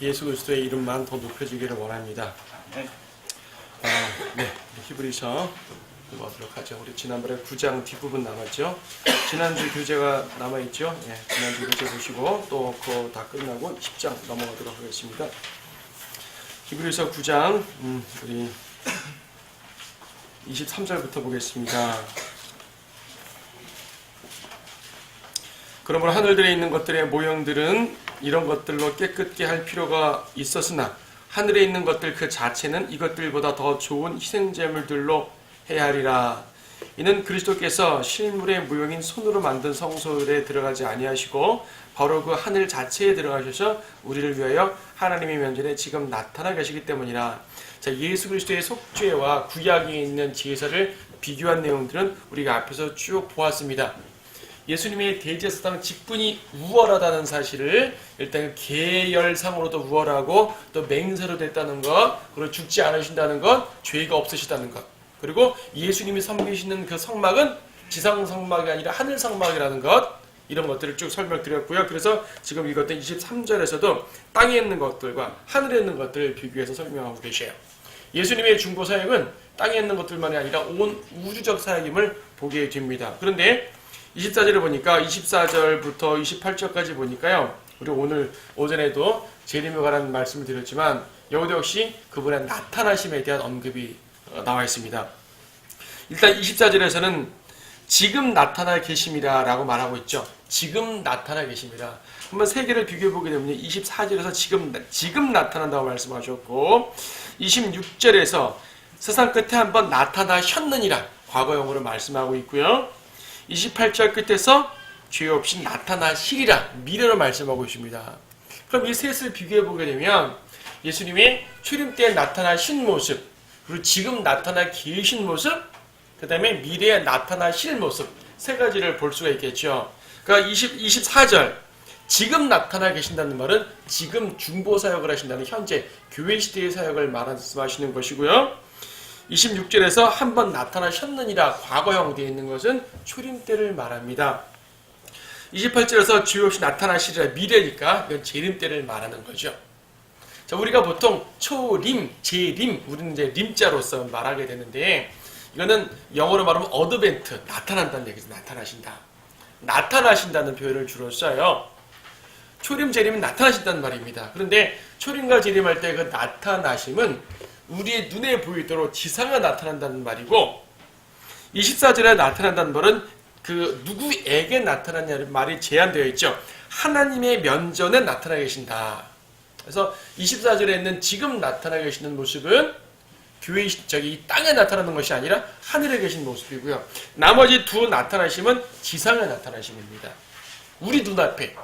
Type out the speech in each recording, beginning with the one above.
예수 그리스도의 이름만 더 높여지기를 원합니다. 네, 히브리서 보도록 하죠. 우리 지난번에 9장 뒷부분 남았죠. 지난주 교재가 남아있죠. 네, 지난주 교재 보시고 또 그거 다 끝나고 10장 넘어가도록 하겠습니다. 히브리서 9장 우리 23절부터 보겠습니다. 그러므로 하늘들에 있는 것들의 모형들은 이런 것들로 깨끗게 할 필요가 있었으나 하늘에 있는 것들 그 자체는 이것들보다 더 좋은 희생제물들로 해야 하리라. 이는 그리스도께서 실물의 모형인 손으로 만든 성소에 들어가지 아니하시고 바로 그 하늘 자체에 들어가셔서 우리를 위하여 하나님의 면전에 지금 나타나 계시기 때문이라. 자, 예수 그리스도의 속죄와 구약에 있는 제사를 비교한 내용들은 우리가 앞에서 쭉 보았습니다. 예수님의 대제사장 직분이 우월하다는 사실을 일단 계열상으로도 우월하고 또 맹세로 됐다는 것, 그리고 죽지 않으신다는 것, 죄가 없으시다는 것, 그리고 예수님이 섬기시는 그 성막은 지상 성막이 아니라 하늘 성막이라는 것, 이런 것들을 쭉 설명드렸고요. 그래서 지금 읽었던 23절에서도 땅에 있는 것들과 하늘에 있는 것들을 비교해서 설명하고 계셔요. 예수님의 중보 사역은 땅에 있는 것들만이 아니라 온 우주적 사역임을 보게 됩니다. 그런데 24절을 보니까 24절부터 28절까지 보니까요. 우리 오늘 오전에도 재림에 관한 말씀을 드렸지만 여기도 역시 그분의 나타나심에 대한 언급이 나와 있습니다. 일단 24절에서는 지금 나타나 계심이라 라고 말하고 있죠. 지금 나타나 계심이라. 한번 세 개를 비교해 보게 되면 24절에서 지금 나타난다고 말씀하셨고 26절에서 세상 끝에 한번 나타나셨느니라 과거형으로 말씀하고 있고요. 28절 끝에서 죄 없이 나타나시리라 미래로 말씀하고 있습니다. 그럼 이 셋을 비교해 보게 되면 예수님의 출임 때 나타나신 모습, 그리고 지금 나타나 계신 모습, 그 다음에 미래에 나타나실 모습, 세 가지를 볼 수가 있겠죠. 그러니까 24절 지금 나타나 계신다는 말은 지금 중보 사역을 하신다는 현재 교회 시대의 사역을 말씀하시는 것이고요. 26절에서 한번 나타나셨느니라 과거형 되어 있는 것은 초림 때를 말합니다. 28절에서 죄 없이 나타나시리라 미래니까 이건 재림 때를 말하는 거죠. 자, 우리가 보통 초림, 재림, 우리는 이제 림자로서 말하게 되는데 이거는 영어로 말하면 어드벤트, 나타난다는 얘기죠. 나타나신다. 나타나신다는 표현을 주로 써요. 초림, 재림은 나타나신다는 말입니다. 그런데 초림과 재림할 때 그 나타나심은 우리의 눈에 보이도록 지상에 나타난다는 말이고 24절에 나타난다는 말은 그 누구에게 나타나냐는 말이 제한되어 있죠. 하나님의 면전에 나타나 계신다. 그래서 24절에 있는 지금 나타나 계시는 모습은 교회 이 땅에 나타나는 것이 아니라 하늘에 계신 모습이고요. 나머지 두 나타나심은 지상에 나타나심입니다. 우리 눈앞에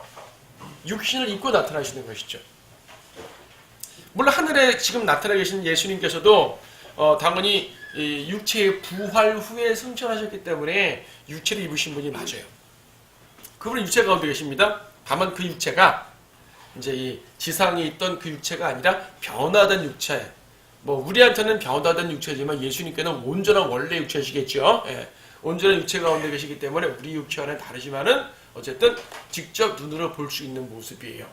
육신을 입고 나타나시는 것이죠. 물론 하늘에 지금 나타나 계신 예수님께서도 당연히 육체의 부활 후에 승천하셨기 때문에 육체를 입으신 분이 맞아요. 그분은 육체 가운데 계십니다. 다만 그 육체가 이제 이 지상에 있던 그 육체가 아니라 변화된 육체. 뭐 우리한테는 변화된 육체지만 예수님께는 온전한 원래 육체시겠죠. 예. 온전한 육체 가운데 계시기 때문에 우리 육체와는 다르지만은 어쨌든 직접 눈으로 볼 수 있는 모습이에요.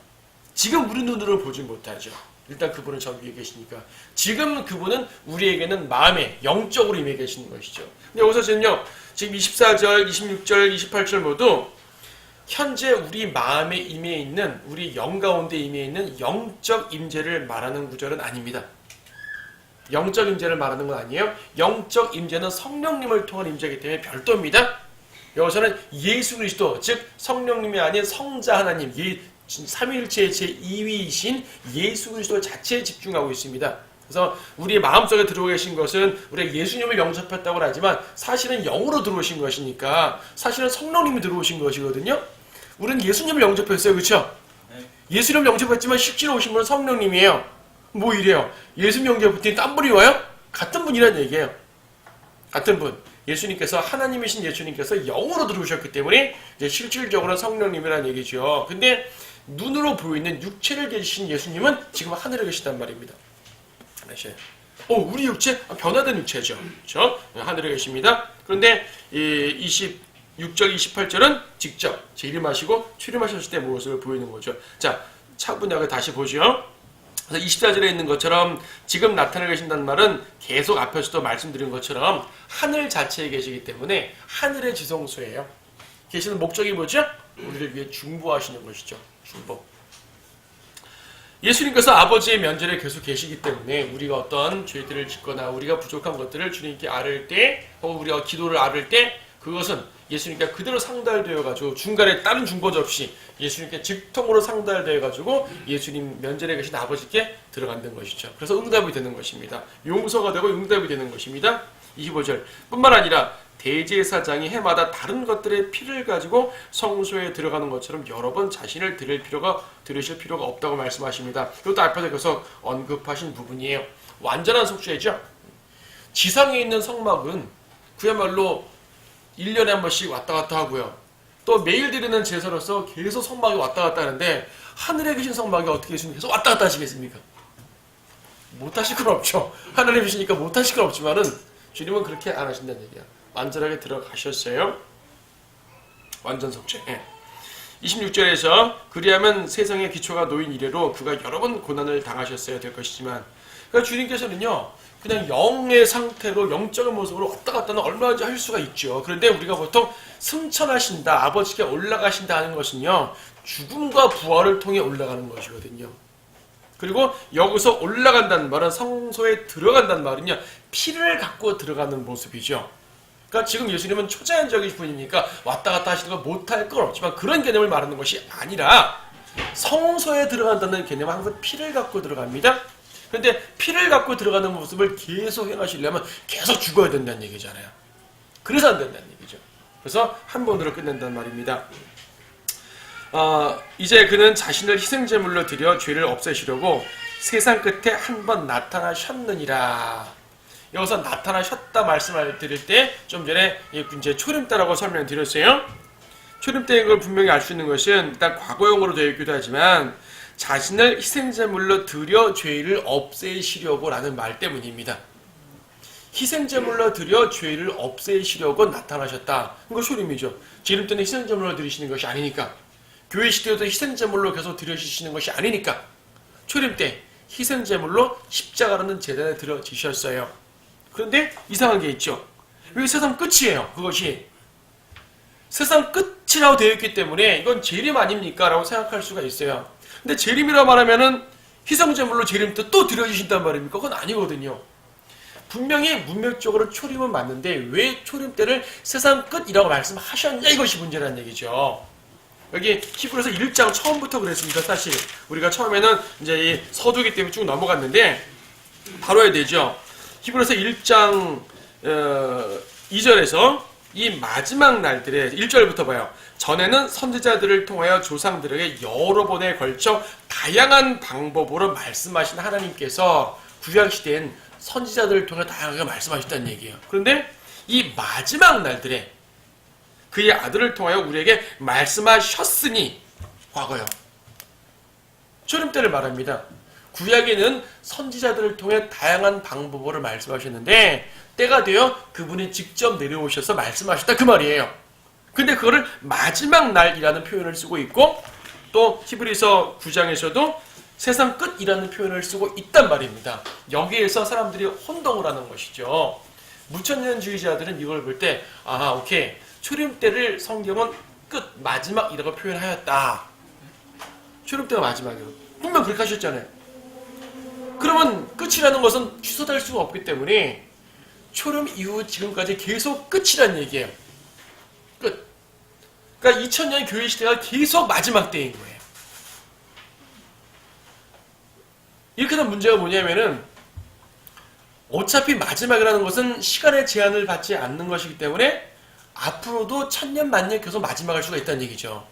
지금 우리 눈으로 보지 못하죠. 일단 그분은 저 위에 계시니까 지금 그분은 우리에게는 마음에 영적으로 임해 계시는 것이죠. 근데 여기서 지금 24절, 26절, 28절 모두 현재 우리 마음에 임해 있는 우리 영 가운데 임해 있는 영적 임재를 말하는 구절은 아닙니다. 영적 임재를 말하는 건 아니에요. 영적 임재는 성령님을 통한 임재이기 때문에 별도입니다. 여기서는 예수 그리스도 즉 성령님이 아닌 성자 하나님 삼위일체의 제2위이신 예수 그리스도 자체에 집중하고 있습니다. 그래서 우리 마음속에 들어오 계신 것은 우리가 예수님을 영접했다고 하지만 사실은 영으로 들어오신 것이니까 사실은 성령님이 들어오신 것이거든요. 우리는 예수님을 영접했어요. 그렇죠? 예수님을 영접했지만 실제로 오신 분은 성령님이에요. 뭐 이래요? 예수님 영접했더니 딴 분이 와요? 같은 분이란 얘기예요. 같은 분. 예수님께서 하나님이신 예수님께서 영으로 들어오셨기 때문에 이제 실질적으로 성령님이라는 얘기죠. 근데 눈으로 보이는 육체를 가지신 예수님은 지금 하늘에 계시단 말입니다. 우리 육체 변화된 육체죠. 그렇죠? 하늘에 계십니다. 그런데 26절, 28절은 직접 재림하시고 출림하셨을 때 모습을 보이는 거죠. 자, 차분하게 다시 보죠. 그래서 24절에 있는 것처럼 지금 나타나 계신다는 말은 계속 앞에서도 말씀드린 것처럼 하늘 자체에 계시기 때문에 하늘의 지성소예요. 계시는 목적이 뭐죠? 우리를 위해 중보하시는 것이죠. 중보. 예수님께서 아버지의 면전에 계속 계시기 때문에 우리가 어떤 죄들을 짓거나 우리가 부족한 것들을 주님께 아뢰을 때 혹은 우리가 기도를 아뢰을 때 그것은 예수님께 그대로 상달되어가지고 중간에 다른 중보자 없이 예수님께 직통으로 상달되어가지고 예수님 면전에 계신 아버지께 들어간다는 것이죠. 그래서 응답이 되는 것입니다. 용서가 되고 응답이 되는 것입니다. 25절 뿐만 아니라 대제사장이 해마다 다른 것들의 피를 가지고 성소에 들어가는 것처럼 여러 번 자신을 들으실 필요가 없다고 말씀하십니다. 이것도 앞에서 계속 언급하신 부분이에요. 완전한 속죄죠. 지상에 있는 성막은 그야말로 1년에 한 번씩 왔다 갔다 하고요. 또 매일 드리는 제사로서 계속 성막이 왔다 갔다 하는데 하늘에 계신 성막이 어떻게 계속 왔다 갔다 하시겠습니까? 못하실 건 없죠. 하늘에 계시니까 못하실 건 없지만은 주님은 그렇게 안 하신다는 얘기야. 완전하게 들어가셨어요. 완전 속죄. 26절에서 그리하면 세상의 기초가 놓인 이래로 그가 여러 번 고난을 당하셨어야 될 것이지만 그러니까 주님께서는요. 그냥 영의 상태로 영적인 모습으로 왔다 갔다는 얼마든지 할 수가 있죠. 그런데 우리가 보통 승천하신다, 아버지께 올라가신다 하는 것은요. 죽음과 부활을 통해 올라가는 것이거든요. 그리고 여기서 올라간다는 말은 성소에 들어간다는 말은요. 피를 갖고 들어가는 모습이죠. 그러니까 지금 예수님은 초자연적인 분이니까 왔다 갔다 하시는 거 못할 건 없지만 그런 개념을 말하는 것이 아니라 성소에 들어간다는 개념은 항상 피를 갖고 들어갑니다. 그런데 피를 갖고 들어가는 모습을 계속 행하시려면 계속 죽어야 된다는 얘기잖아요. 그래서 안 된다는 얘기죠. 그래서 한 번으로 끝낸다는 말입니다. 이제 그는 자신을 희생제물로 드려 죄를 없애시려고 세상 끝에 한 번 나타나셨느니라. 여기서 나타나셨다 말씀을 드릴 때 좀 전에 이제 초림 때라고 설명드렸어요. 초림 때인 걸 분명히 알 수 있는 것은 일단 과거형으로 되어 있기도 하지만 자신을 희생제물로 드려 죄를 없애시려고 라는 말 때문입니다. 희생제물로 드려 죄를 없애시려고 나타나셨다. 이거 초림이죠. 지름 때는 희생제물로 드리시는 것이 아니니까. 교회 시대에도 희생제물로 계속 드려주시는 것이 아니니까. 초림 때 희생제물로 십자가라는 제단에 들어지셨어요. 그런데 이상한 게 있죠. 여기 세상 끝이에요. 그것이. 세상 끝이라고 되어 있기 때문에 이건 재림 아닙니까? 라고 생각할 수가 있어요. 근데 재림이라 말하면은 희생제물로 재림 때 또 드려주신단 말입니까? 그건 아니거든요. 분명히 문맥적으로 초림은 맞는데 왜 초림 때를 세상 끝이라고 말씀하셨냐 이것이 문제라는 얘기죠. 여기 히브리서 1장 처음부터 그랬습니다. 사실 우리가 처음에는 이제 이 서두기 때문에 쭉 넘어갔는데 바로 해야 되죠. 히브리서 1장 2절에서 이 마지막 날들에 1절부터 봐요. 전에는 선지자들을 통하여 조상들에게 여러 번에 걸쳐 다양한 방법으로 말씀하신 하나님께서 구약시대엔 선지자들을 통해 다양하게 말씀하셨다는 얘기예요. 그런데 이 마지막 날들에 그의 아들을 통하여 우리에게 말씀하셨으니 과거요. 초림 때를 말합니다. 구약에는 선지자들을 통해 다양한 방법으로 말씀하셨는데 때가 되어 그분이 직접 내려오셔서 말씀하셨다 그 말이에요. 근데 그거를 마지막 날이라는 표현을 쓰고 있고 또 히브리서 9장에서도 세상 끝이라는 표현을 쓰고 있단 말입니다. 여기에서 사람들이 혼동을 하는 것이죠. 무천년주의자들은 이걸 볼 때 오케이. 초림 때를 성경은 끝, 마지막이라고 표현하였다. 초림 때가 마지막이에요. 분명 그렇게 하셨잖아요. 그러면 끝이라는 것은 취소될 수가 없기 때문에 초림 이후 지금까지 계속 끝이라는 얘기예요. 끝. 그러니까 2000년 교회 시대가 계속 마지막 때인 거예요. 이렇게 된 문제가 뭐냐면은 어차피 마지막이라는 것은 시간의 제한을 받지 않는 것이기 때문에 앞으로도 천년 만년 계속 마지막일 수가 있다는 얘기죠.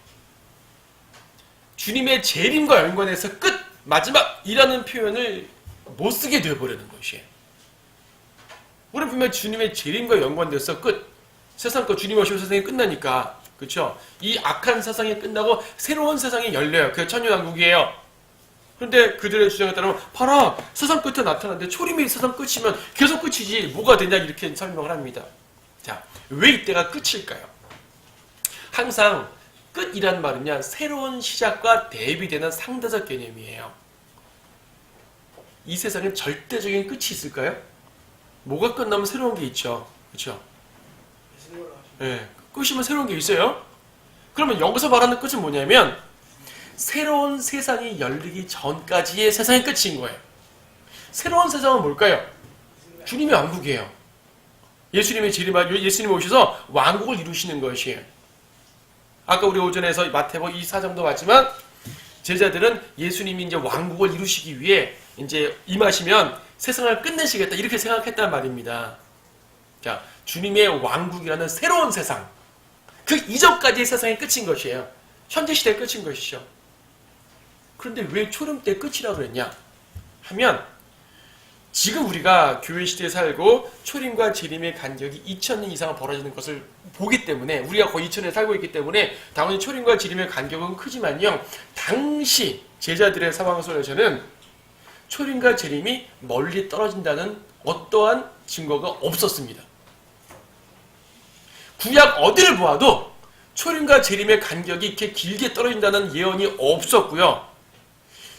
주님의 재림과 연관해서 끝, 마지막이라는 표현을 못 쓰게 되어버리는 것이에요. 우리는 분명 주님의 재림과 연관돼서 끝, 세상 거 주님 오시고 세상이 끝나니까 그렇죠? 이 악한 세상이 끝나고 새로운 세상이 열려요. 그게 천년왕국이에요. 그런데 그들의 주장에 따르면 봐라 세상 끝에 나타났는데 초림이 세상 끝이면 계속 끝이지 뭐가 되냐 이렇게 설명을 합니다. 자, 왜 이때가 끝일까요? 항상 끝이란 말은요 새로운 시작과 대비되는 상대적 개념이에요. 이 세상에 절대적인 끝이 있을까요? 뭐가 끝나면 새로운 게 있죠. 그렇죠? 네, 끝이면 새로운 게 있어요. 그러면 여기서 말하는 끝은 뭐냐면 새로운 세상이 열리기 전까지의 세상의 끝인 거예요. 새로운 세상은 뭘까요? 주님의 왕국이에요. 예수님이 오셔서 왕국을 이루시는 것이에요. 아까 우리 오전에서 마태복음 24장도 봤지만 제자들은 예수님이 이제 왕국을 이루시기 위해 이제 임하시면 세상을 끝내시겠다 이렇게 생각했단 말입니다. 자, 주님의 왕국이라는 새로운 세상, 그 이전까지의 세상의 끝인 것이에요. 현재 시대의 끝인 것이죠. 그런데 왜 초림 때 끝이라고 그랬냐 하면 지금 우리가 교회 시대에 살고 초림과 재림의 간격이 2000년 이상 벌어지는 것을 보기 때문에 우리가 거의 2000년에 살고 있기 때문에 당연히 초림과 재림의 간격은 크지만요. 당시 제자들의 상황 속에서는 초림과 재림이 멀리 떨어진다는 어떠한 증거가 없었습니다. 구약 어디를 보아도 초림과 재림의 간격이 이렇게 길게 떨어진다는 예언이 없었고요.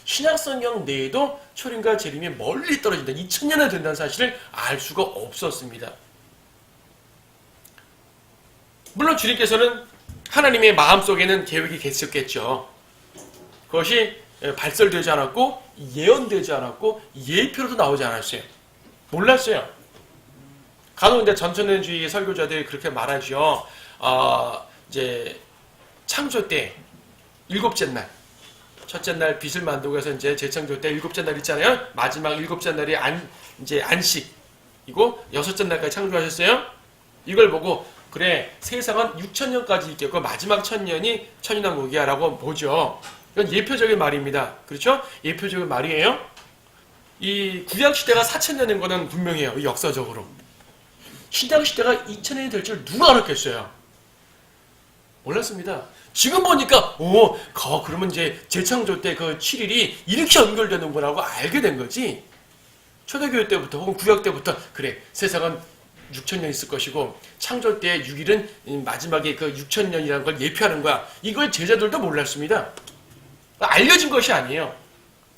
신약성경 내에도 초림과 재림이 멀리 떨어진다. 2000년에 된다는 사실을 알 수가 없었습니다. 물론 주님께서는 하나님의 마음속에는 계획이 계셨겠죠. 그것이 발설되지 않았고 예언되지 않았고 예표로도 나오지 않았어요. 몰랐어요. 간혹 이제 전천년주의 설교자들이 그렇게 말하죠. 이제 창조 때 일곱째 날, 첫째 날 빛을 만들고 해서 이제 재창조 때 일곱째 날 있잖아요. 마지막 일곱째 날이 이제 안식이고 여섯째 날까지 창조하셨어요. 이걸 보고 그래 세상은 6000년까지 있겠고 마지막 1000년이 천인왕국이야라고 보죠. 이건 예표적인 말입니다. 그렇죠? 예표적인 말이에요. 이 구약 시대가 4000년인 거는 분명해요. 역사적으로. 신약 시대가 2000년이 될 줄 누가 알았겠어요? 몰랐습니다. 지금 보니까 그러면 이제 재창조 때 그 7일이 이렇게 연결되는 거라고 알게 된 거지. 초대교회 때부터 혹은 구약 때부터 그래 세상은 6000년 있을 것이고 창조 때 6일은 마지막에 그 6000년이라는 걸 예표하는 거야. 이걸 제자들도 몰랐습니다. 알려진 것이 아니에요.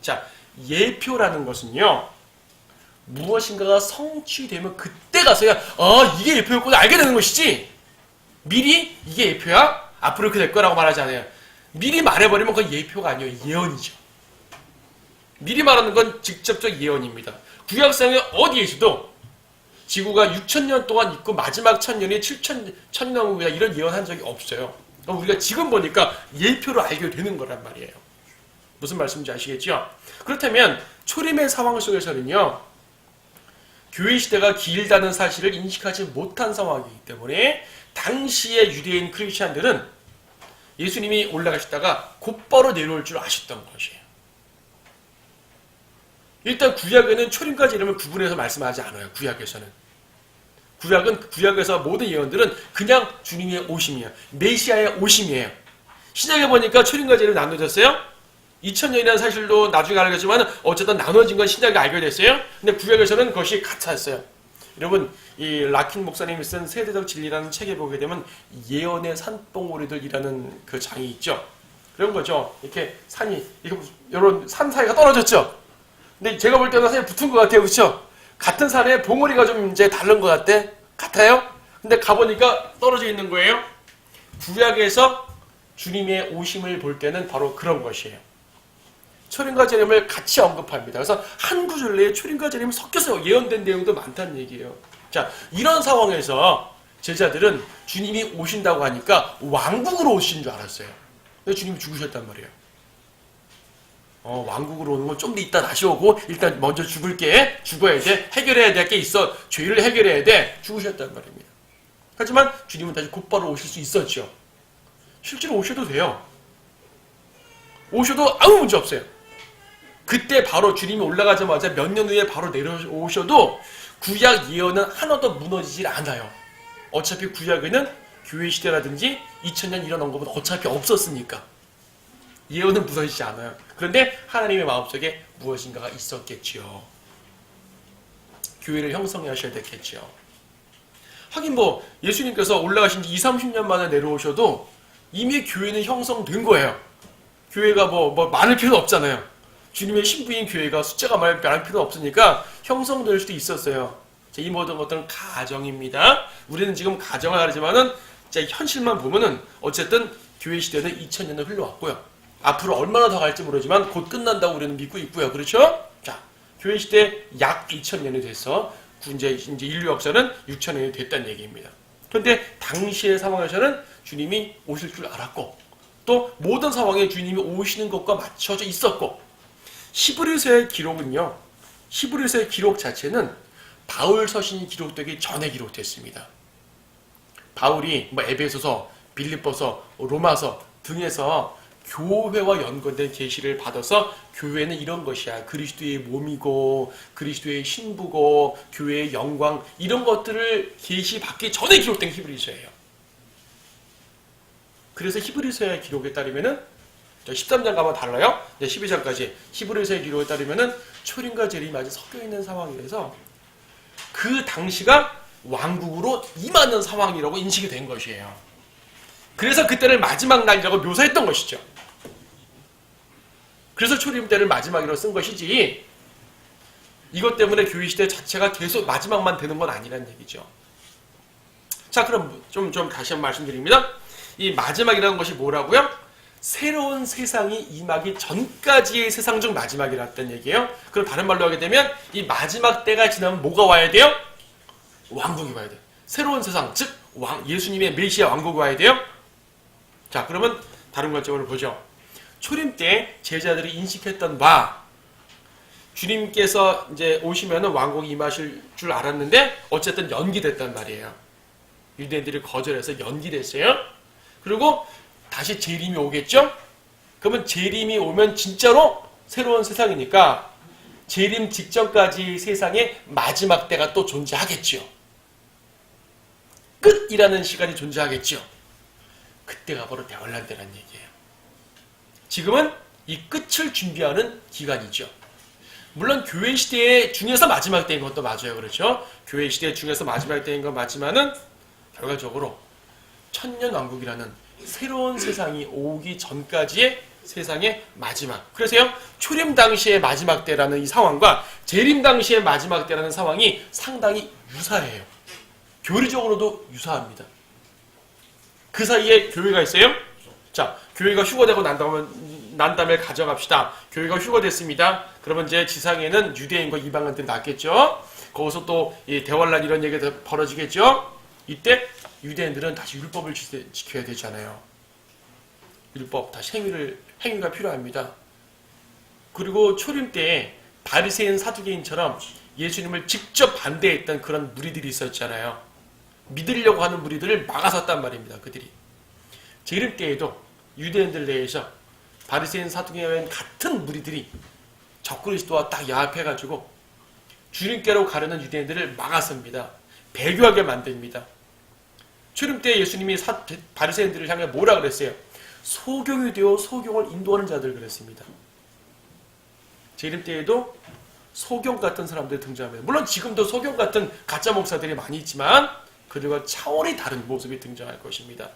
자, 예표라는 것은요. 무엇인가가 성취되면 그때 가서야 이게 예표였구나 알게 되는 것이지 미리 이게 예표야? 앞으로 이렇게 될 거라고 말하지 않아요. 미리 말해버리면 그건 예표가 아니에요. 예언이죠. 미리 말하는 건 직접적 예언입니다. 구약성의 어디에서도 지구가 6000년 동안 있고 마지막 1000년이 7000년이다 이런 예언한 적이 없어요. 우리가 지금 보니까 예표로 알게 되는 거란 말이에요. 무슨 말씀인지 아시겠죠? 그렇다면 초림의 상황 속에서는요. 교회 시대가 길다는 사실을 인식하지 못한 상황이기 때문에 당시의 유대인 크리스찬들은 예수님이 올라가시다가 곧바로 내려올 줄 아셨던 것이에요. 일단 구약에는 초림과 재림을 구분해서 말씀하지 않아요. 구약에서 모든 예언들은 그냥 주님의 오심이에요. 메시아의 오심이에요. 신약에 보니까 초림과 재림이 나눠졌어요. 2000년이라는 사실도 나중에 알겠지만 어쨌든 나눠진 건 신약에 알게 됐어요. 근데 구약에서는 그것이 같았어요. 여러분 이 라킨 목사님이 쓴 세대적 진리라는 책에 보게 되면 예언의 산봉우리들이라는 그 장이 있죠. 그런 거죠. 이렇게 산이 이런 산 사이가 떨어졌죠. 근데 제가 볼 때는 산이 붙은 것 같아요. 그렇죠? 같은 산에 봉우리가 좀 이제 다른 것 같아요. 근데 가보니까 떨어져 있는 거예요. 구약에서 주님의 오심을 볼 때는 바로 그런 것이에요. 초림과 재림을 같이 언급합니다. 그래서 한 구절 내에 초림과 재림이 섞여서 예언된 내용도 많다는 얘기예요. 자, 이런 상황에서 제자들은 주님이 오신다고 하니까 왕국으로 오신 줄 알았어요. 근데 주님이 죽으셨단 말이에요. 왕국으로 오는 건 좀 더 이따 다시 오고 일단 먼저 죽어야 돼. 해결해야 될 게 있어. 죄를 해결해야 돼. 죽으셨단 말입니다. 하지만 주님은 다시 곧바로 오실 수 있었죠. 실제로 오셔도 돼요. 오셔도 아무 문제 없어요. 그때 바로 주님이 올라가자마자 몇 년 후에 바로 내려오셔도 구약 예언은 하나도 무너지질 않아요. 어차피 구약에는 교회 시대라든지 2000년 이런 언급은 어차피 없었으니까 예언은 무너지지 않아요. 그런데 하나님의 마음속에 무엇인가가 있었겠지요. 교회를 형성하셔야 됐겠지요. 하긴 예수님께서 올라가신 지 20-30년 만에 내려오셔도 이미 교회는 형성된 거예요. 교회가 많을 필요는 없잖아요. 주님의 신부인 교회가 숫자가 많을 필요 없으니까 형성될 수도 있었어요. 자, 이 모든 것들은 가정입니다. 우리는 지금 가정을 하지만은 현실만 보면은 어쨌든 교회 시대는 2000년을 흘러왔고요. 앞으로 얼마나 더 갈지 모르지만 곧 끝난다고 우리는 믿고 있고요. 그렇죠? 자, 교회 시대 약 2000년이 돼서 이제 인류 역사는 6000년이 됐다는 얘기입니다. 그런데 당시의 상황에서는 주님이 오실 줄 알았고 또 모든 상황에 주님이 오시는 것과 맞춰져 있었고 히브리서의 기록은요. 히브리서의 기록 자체는 바울 서신이 기록되기 전에 기록됐습니다. 바울이 에베소서, 빌립보서, 로마서 등에서 교회와 연관된 계시를 받아서 교회는 이런 것이야. 그리스도의 몸이고 그리스도의 신부고 교회의 영광 이런 것들을 계시받기 전에 기록된 히브리서예요. 그래서 히브리서의 기록에 따르면은 13장 가면 달라요. 12장까지 히브리서의 기록에 따르면은 초림과 재림이 아직 섞여 있는 상황이라서 그 당시가 왕국으로 임하는 상황이라고 인식이 된 것이에요. 그래서 그때를 마지막 날이라고 묘사했던 것이죠. 그래서 초림 때를 마지막이라고 쓴 것이지 이것 때문에 교회 시대 자체가 계속 마지막만 되는 건 아니라는 얘기죠. 자, 그럼 좀 다시 한번 말씀드립니다. 이 마지막이라는 것이 뭐라고요? 새로운 세상이 임하기 전까지의 세상 중 마지막이라는 얘기예요. 그럼 다른 말로 하게 되면 이 마지막 때가 지나면 뭐가 와야 돼요? 왕국이 와야 돼요. 새로운 세상, 즉 예수님의 메시아 왕국이 와야 돼요. 자, 그러면 다른 관점으로 보죠. 초림 때 제자들이 인식했던 바 주님께서 이제 오시면은 왕국이 임하실 줄 알았는데 어쨌든 연기됐단 말이에요. 유대인들이 거절해서 연기됐어요. 그리고 다시 재림이 오겠죠? 그러면 재림이 오면 진짜로 새로운 세상이니까 재림 직전까지 세상에 마지막 때가 또 존재하겠죠. 끝이라는 시간이 존재하겠죠. 그때가 바로 대환란 때라는 얘기예요. 지금은 이 끝을 준비하는 기간이죠. 물론 교회 시대 중에서 마지막 때인 것도 맞아요. 그렇죠? 교회 시대 중에서 마지막 때인 건 맞지만은 결과적으로 천년왕국이라는 새로운 세상이 오기 전까지의 세상의 마지막. 그래서요, 초림 당시의 마지막 때라는 이 상황과 재림 당시의 마지막 때라는 상황이 상당히 유사해요. 교리적으로도 유사합니다. 그 사이에 교회가 있어요. 자, 교회가 휴거되고 난 다음에 가져갑시다. 교회가 휴거됐습니다. 그러면 이제 지상에는 유대인과 이방인들이 났겠죠. 거기서 또 이 대환란 이런 얘기가 벌어지겠죠. 이때 유대인들은 다시 율법을 지켜야 되잖아요. 율법, 다시 행위가 필요합니다. 그리고 초림 때 바리새인 사두개인처럼 예수님을 직접 반대했던 그런 무리들이 있었잖아요. 믿으려고 하는 무리들을 막아섰단 말입니다. 그들이. 재림 때에도 유대인들 내에서 바리새인 사두개인 같은 무리들이 적그리스도와 딱 야합해가지고 주님께로 가려는 유대인들을 막아섭니다. 배교하게 만듭니다. 초림 때 예수님이 바리새인들을 향해 뭐라 그랬어요? 소경이 되어 소경을 인도하는 자들 그랬습니다. 재림 때에도 소경 같은 사람들이 등장합니다. 물론 지금도 소경 같은 가짜 목사들이 많이 있지만 그들과 차원이 다른 모습이 등장할 것입니다.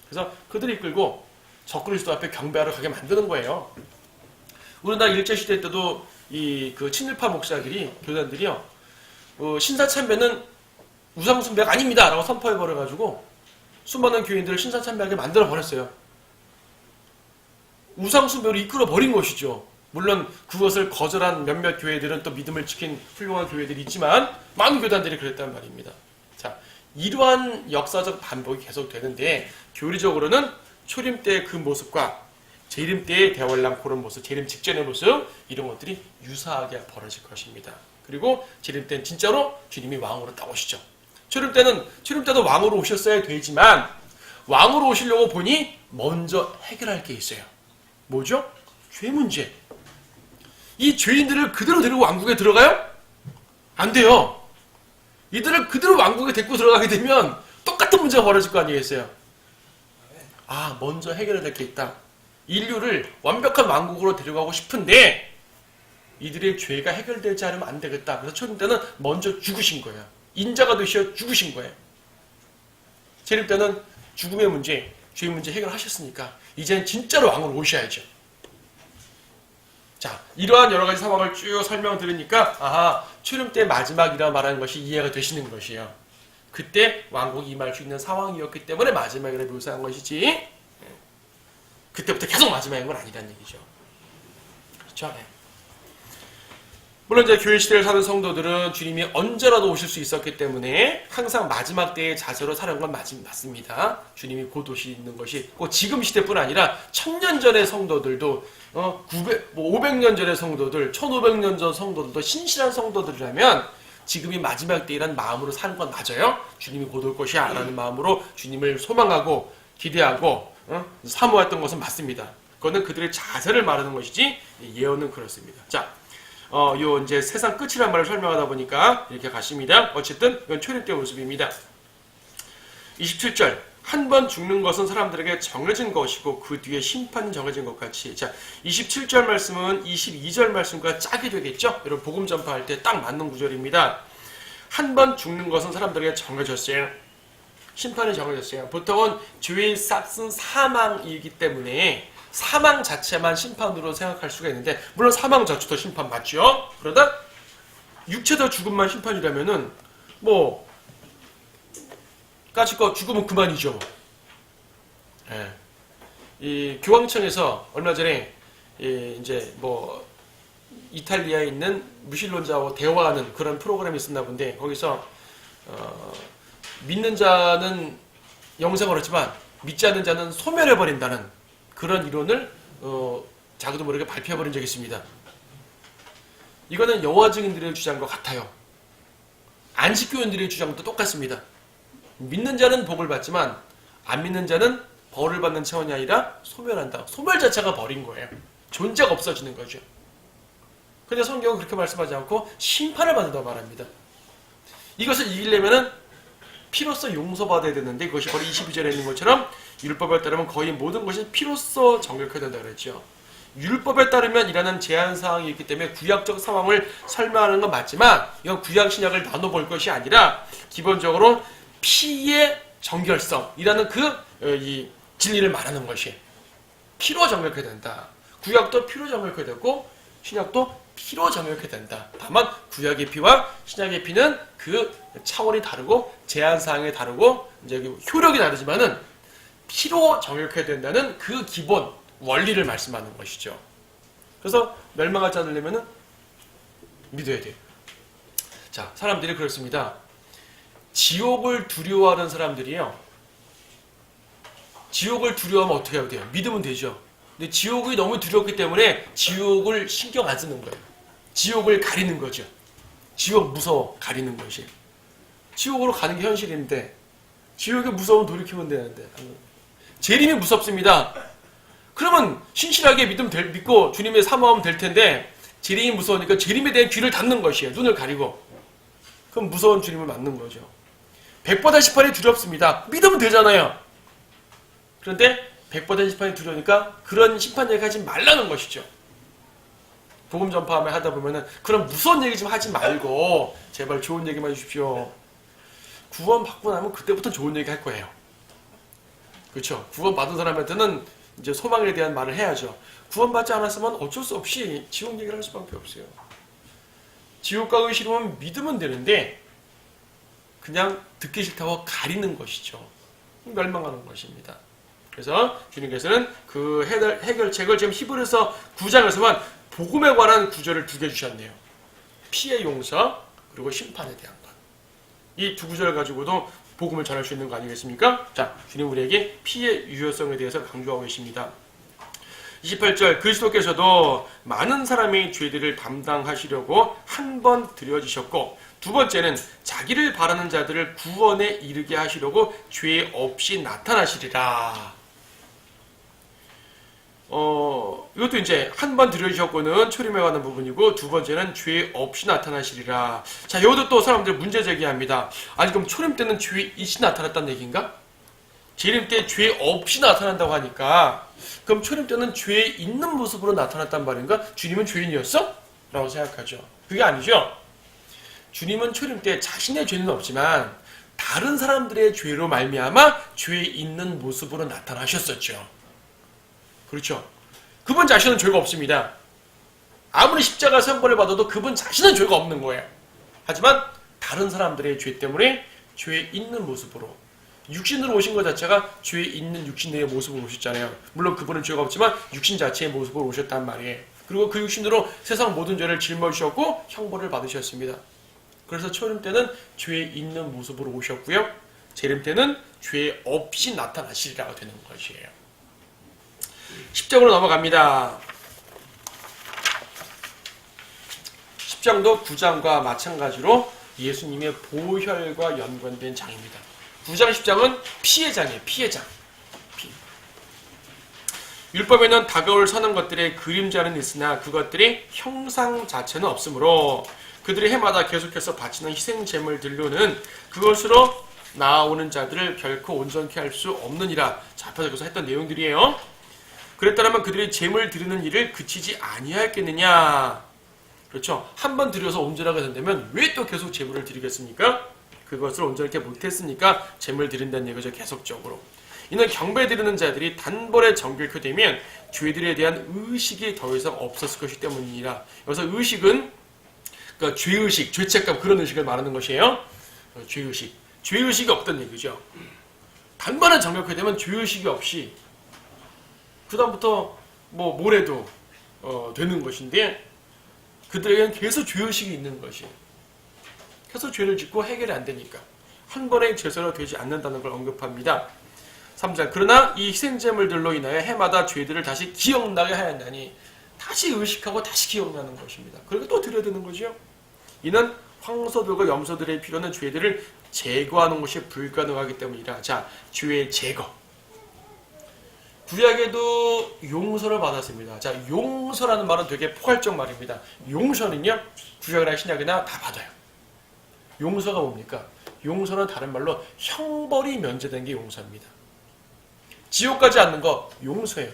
그래서 그들을 이끌고 적그리스도 앞에 경배하러 가게 만드는 거예요. 우리나라 일제시대 때도 그 친일파 목사들이, 교단들이요, 신사참배는 우상숭배가 아닙니다 라고 선포해버려가지고 수많은 교인들을 신사참배하게 만들어버렸어요. 우상숭배로 이끌어버린 것이죠. 물론 그것을 거절한 몇몇 교회들은 또 믿음을 지킨 훌륭한 교회들이 있지만 많은 교단들이 그랬단 말입니다. 자, 이러한 역사적 반복이 계속되는데 교리적으로는 초림 때의 그 모습과 재림 때의 대환란 그런 모습, 재림 직전의 모습 이런 것들이 유사하게 벌어질 것입니다. 그리고 재림 때는 진짜로 주님이 왕으로 딱 오시죠. 초림 때도 왕으로 오셨어야 되지만 왕으로 오시려고 보니 먼저 해결할 게 있어요. 뭐죠? 죄 문제. 이 죄인들을 그대로 데리고 왕국에 들어가요? 안 돼요. 이들을 그대로 왕국에 데리고 들어가게 되면 똑같은 문제가 벌어질 거 아니겠어요? 먼저 해결해야 될 게 있다. 인류를 완벽한 왕국으로 데려가고 싶은데 이들의 죄가 해결되지 않으면 안 되겠다. 그래서 초림 때는 먼저 죽으신 거예요. 인자가 되셔 죽으신 거예요. 재림 때는 죽음의 문제, 죄의 문제 해결하셨으니까 이제는 진짜로 왕으로 오셔야죠. 자, 이러한 여러 가지 상황을 쭉 설명 들으니까 아하, 초림 때 마지막이라 말하는 것이 이해가 되시는 것이에요. 그때 왕국이 임할 수 있는 상황이었기 때문에 마지막이라 묘사한 것이지 그때부터 계속 마지막인 건 아니라는 얘기죠. 그렇죠? 네. 물론 이제 교회 시대를 사는 성도들은 주님이 언제라도 오실 수 있었기 때문에 항상 마지막 때의 자세로 사는 건 맞습니다. 주님이 곧 오시는 것이 꼭 지금 시대뿐 아니라 1000년 전의 성도들도 500년 전의 성도들, 1500년 전 성도들도 신실한 성도들이라면 지금이 마지막 때이란 마음으로 사는 건 맞아요. 주님이 곧 올 것이야 라는 마음으로 주님을 소망하고 기대하고 사모했던 것은 맞습니다. 그거는 그들의 자세를 말하는 것이지 예언은 그렇습니다. 자, 요 이제 세상 끝이란 말을 설명하다 보니까 이렇게 가십니다. 어쨌든 이건 초림 때 모습입니다. 27절 한 번 죽는 것은 사람들에게 정해진 것이고 그 뒤에 심판이 정해진 것 같이. 자, 27절 말씀은 22절 말씀과 짝이 되겠죠? 여러분 복음 전파할 때 딱 맞는 구절입니다. 한 번 죽는 것은 사람들에게 정해졌어요. 심판이 정해졌어요. 보통은 죄의 싹은 사망이기 때문에 사망 자체만 심판으로 생각할 수가 있는데 물론 사망 자체도 심판 맞죠? 그러다 육체적 죽음만 심판이라면은 뭐 까짓 거 죽으면 그만이죠. 예. 이 교황청에서 얼마 전에 이제 뭐 이탈리아에 있는 무신론자와 대화하는 그런 프로그램이 있었나 본데 거기서 믿는 자는 영생을 얻지만 믿지 않는 자는 소멸해 버린다는 그런 이론을 자기도 모르게 발표해버린 적이 있습니다. 이거는 여호와 증인들의 주장과 같아요. 안식교인들의 주장도 똑같습니다. 믿는 자는 복을 받지만 안 믿는 자는 벌을 받는 차원이 아니라 소멸한다. 소멸 자체가 벌인 거예요. 존재가 없어지는 거죠. 그런데 성경은 그렇게 말씀하지 않고 심판을 받는다고 말합니다. 이것을 이기려면은 피로써 용서받아야 되는데 그것이 바로 22절에 있는 것처럼 율법에 따르면 거의 모든 것이 피로써 정결해야 된다고 그랬죠. 율법에 따르면 이라는 제한사항이 있기 때문에 구약적 상황을 설명하는 건 맞지만 이건 구약 신약을 나눠볼 것이 아니라 기본적으로 피의 정결성이라는 이 진리를 말하는 것이 피로 정결해야 된다. 구약도 피로 정결해야 되고 신약도 피로 정결해야 된다. 다만 구약의 피와 신약의 피는 그 차원이 다르고 제한사항이 다르고 이제 효력이 다르지만은 피로 정결해야 된다는 그 기본 원리를 말씀하는 것이죠. 그래서 멸망하지 않으려면은 믿어야 돼요. 자, 사람들이 그렇습니다. 지옥을 두려워하는 사람들이요. 지옥을 두려워하면 어떻게 해야 돼요? 믿으면 되죠. 근데 지옥이 너무 두렵기 때문에 지옥을 신경 안 쓰는 거예요. 지옥을 가리는 거죠. 지옥 무서워 가리는 것이. 지옥으로 가는 게 현실인데 지옥이 무서우면 돌이키면 되는데 재림이 무섭습니다. 그러면 신실하게 믿고 주님의 사모하면 될 텐데 재림이 무서우니까 재림에 대한 귀를 닫는 것이에요. 눈을 가리고. 그럼 무서운 주님을 맞는 거죠. 100보다 10판이 두렵습니다. 믿으면 되잖아요. 그런데 100보다 10판이 두려우니까 그런 심판 얘기 하지 말라는 것이죠. 복음 전파하면 하다 보면은 그런 무서운 얘기 좀 하지 말고 제발 좋은 얘기만 해주십시오. 구원 받고 나면 그때부터 좋은 얘기 할 거예요. 그렇죠? 구원 받은 사람한테는 이제 소망에 대한 말을 해야죠. 구원 받지 않았으면 어쩔 수 없이 지옥 얘기를 할 수밖에 없어요. 지옥 가기 싫으면 믿으면 되는데 그냥 듣기 싫다고 가리는 것이죠. 멸망하는 것입니다. 그래서 주님께서는 그 해결책을 지금 히브리서 9장에서만 복음에 관한 구절을 2개 주셨네요. 피의 용서 그리고 심판에 대한 것. 이 두 구절을 가지고도 복음을 전할 수 있는 거 아니겠습니까? 자, 주님 우리에게 피의 유효성에 대해서 강조하고 계십니다. 28절 그리스도께서도 많은 사람의 죄들을 담당하시려고 한 번 드려지셨고 두 번째는 자기를 바라는 자들을 구원에 이르게 하시려고 죄 없이 나타나시리라. 이것도 이제 한 번 드려주셨고는 초림에 관한 부분이고 두 번째는 죄 없이 나타나시리라. 자, 여기도 또 사람들 문제 제기합니다. 아니 그럼 초림 때는 죄 있이 나타났다는 얘기인가? 재림 때 죄 없이 나타난다고 하니까 그럼 초림 때는 죄 있는 모습으로 나타났단 말인가? 주님은 죄인이었어? 라고 생각하죠. 그게 아니죠. 주님은 초림 때 자신의 죄는 없지만 다른 사람들의 죄로 말미암아 죄 있는 모습으로 나타나셨었죠. 그렇죠. 그분 자신은 죄가 없습니다. 아무리 십자가 형벌을 받아도 그분 자신은 죄가 없는 거예요. 하지만 다른 사람들의 죄 때문에 죄에 있는 모습으로 육신으로 오신 것 자체가 죄에 있는 육신의 모습으로 오셨잖아요. 물론 그분은 죄가 없지만 육신 자체의 모습으로 오셨단 말이에요. 그리고 그 육신으로 세상 모든 죄를 짊어지셨고 형벌을 받으셨습니다. 그래서 초림 때는 죄에 있는 모습으로 오셨고요. 재림 때는 죄 없이 나타나시리라가 되는 것이에요. 10장으로 넘어갑니다. 10장도 9장과 마찬가지로 예수님의 보혈과 연관된 장입니다. 9장 10장은 피의 장이에요. 피의 장. 피. 율법에는 다가올 선한 것들의 그림자는 있으나 그것들이 형상 자체는 없으므로 그들이 해마다 계속해서 바치는 희생제물들로는 그것으로 나아오는 자들을 결코 온전케 할 수 없느니라. 자, 앞에서 여기서 했던 내용들이에요. 그랬다면 그들이 제물 드리는 일을 그치지 아니하였겠느냐. 그렇죠. 한 번 드려서 온전하게 된다면 왜 또 계속 제물을 드리겠습니까? 그것을 온전하게 못했으니까 제물 드린다는 얘기죠. 계속적으로. 이는 경배 드리는 자들이 단번에 정결케 되면 죄들에 대한 의식이 더 이상 없었을 것이기 때문이라. 여기서 의식은 그러니까 죄의식, 죄책감 그런 의식을 말하는 것이에요. 죄의식. 죄의식이 없던 얘기죠. 단번에 정결케 되면 죄의식이 없이 그 다음부터 뭘 해도 되는 것인데 그들에게는 계속 죄의식이 있는 것이에요. 계속 죄를 짓고 해결이 안 되니까 한 번의 죄사로 되지 않는다는 걸 언급합니다. 3장 그러나 이 희생제물들로 인하여 해마다 죄들을 다시 기억나게 하였나니 다시 의식하고 다시 기억나는 것입니다. 그리고 또 드려야 되는 거죠. 이는 황소들과 염소들의 피로는 죄들을 제거하는 것이 불가능하기 때문이라. 자, 죄의 제거. 구약에도 용서를 받았습니다. 자, 용서라는 말은 되게 포괄적 말입니다. 용서는요, 구약이나 신약이나 다 받아요. 용서가 뭡니까? 용서는 다른 말로 형벌이 면제된 게 용서입니다. 지옥 가지 않는 거 용서예요.